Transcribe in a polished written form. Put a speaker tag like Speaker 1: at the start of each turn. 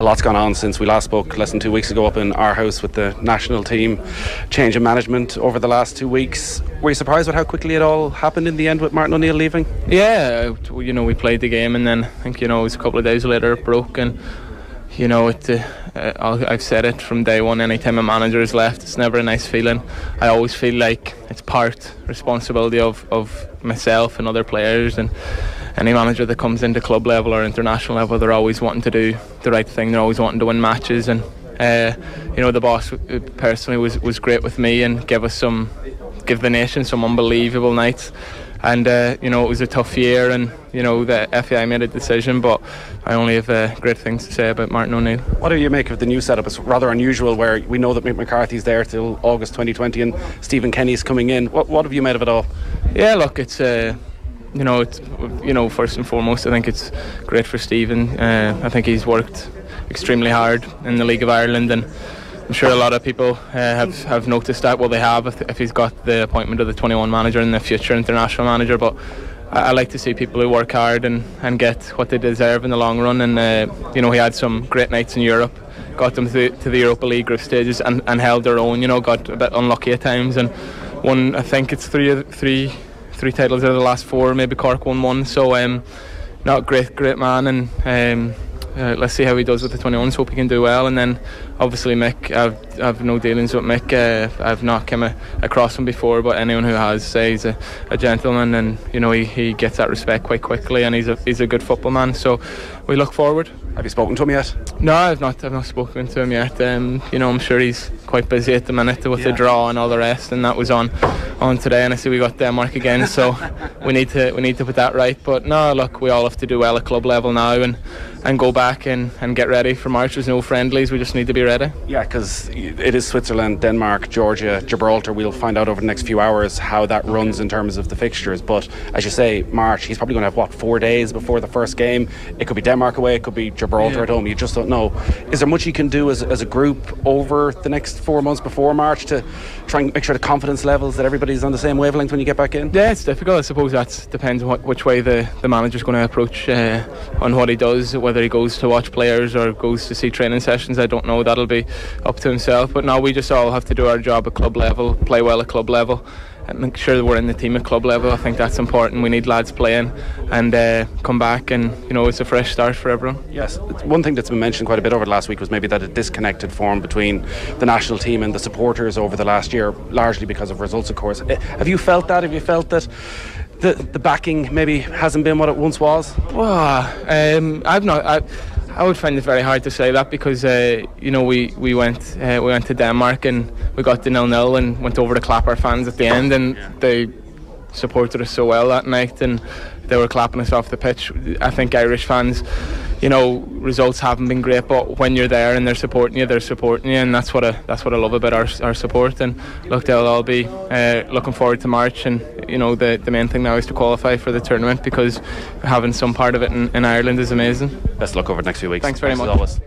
Speaker 1: lot's gone on since we last spoke less than 2 weeks ago up in our house with the national team. Change of management over the last 2 weeks. Were you surprised with how quickly it all happened in the end with Martin O'Neill leaving?
Speaker 2: Yeah, we played the game, and then I think it was a couple of days later it broke, and I've said it from day one. Anytime a manager is left, it's never a nice feeling. I always feel like it's part responsibility of myself and other players, and any manager that comes into club level or international level, they're always wanting to do the right thing. They're always wanting to win matches, and the boss personally was great with me and give the nation some unbelievable nights. And it was a tough year, and the FAI made a decision, but I only have great things to say about Martin O'Neill.
Speaker 1: What do you make of the new setup? It's rather unusual, where we know that Mick McCarthy's there till August 2020 and Stephen Kenny's coming in. What have you made of it all?
Speaker 2: Yeah, look, it's first and foremost, I think it's great for Stephen. I think he's worked extremely hard in the League of Ireland, and I'm sure a lot of people have noticed that. Well, they have if he's got the appointment of the 21 manager and the future international manager. But I like to see people who work hard and get what they deserve in the long run. And he had some great nights in Europe, got them to the Europa League group stages and held their own. Got a bit unlucky at times and won. I think it's three titles out of the last 4. Maybe Cork won 1. So not great man, and let's see how he does with the 21s. Hope he can do well. And then obviously Mick, I've no dealings with Mick. I've not come across him before, but anyone who has, he's a gentleman, and he gets that respect quite quickly, and he's a good football man. So we look forward.
Speaker 1: Have you spoken to him yet?
Speaker 2: No, I've not spoken to him yet. I'm sure he's quite busy at the minute with the draw and all the rest, and that was on today, and I see we got Denmark again, so we need to put that right. But no, look, we all have to do well at club level now and go back and get ready for March. There's no friendlies, we just need to be ready.
Speaker 1: Yeah, because it is Switzerland, Denmark, Georgia, Gibraltar. We'll find out over the next few hours how that runs in terms of the fixtures, but as you say, March, he's probably going to have 4 days before the first game. It could be Denmark away, it could be Gibraltar at home. You just don't know. Is there much you can do as a group over the next 4 months before March to try and make sure the confidence levels that everybody's on the same wavelength when you get back in?
Speaker 2: Yeah, it's difficult. I suppose that depends on which way the manager's going to approach on what he does, whether he goes to watch players or goes to see training sessions. I don't know. That'll be up to himself. But now we just all have to do our job at club level, play well at club level, and make sure that we're in the team at club level. I think that's important. We need lads playing and come back, and it's a fresh start for everyone.
Speaker 1: Yes, one thing that's been mentioned quite a bit over the last week was maybe that a disconnected form between the national team and the supporters over the last year, largely because of results, of course. Have you felt that? Have you felt that the backing maybe hasn't been what it once was?
Speaker 2: Well, I would find it very hard to say that, because we went to Denmark and we got to 0-0 and went over to clap our fans at the end, and they supported us so well that night, and they were clapping us off the pitch. I think Irish fans, results haven't been great, but when you're there and they're supporting you, and that's what I love about our support. And look, they'll all be looking forward to March, and the main thing now is to qualify for the tournament, because having some part of it in Ireland is amazing.
Speaker 1: Best of luck over the next few weeks.
Speaker 2: Thanks very much.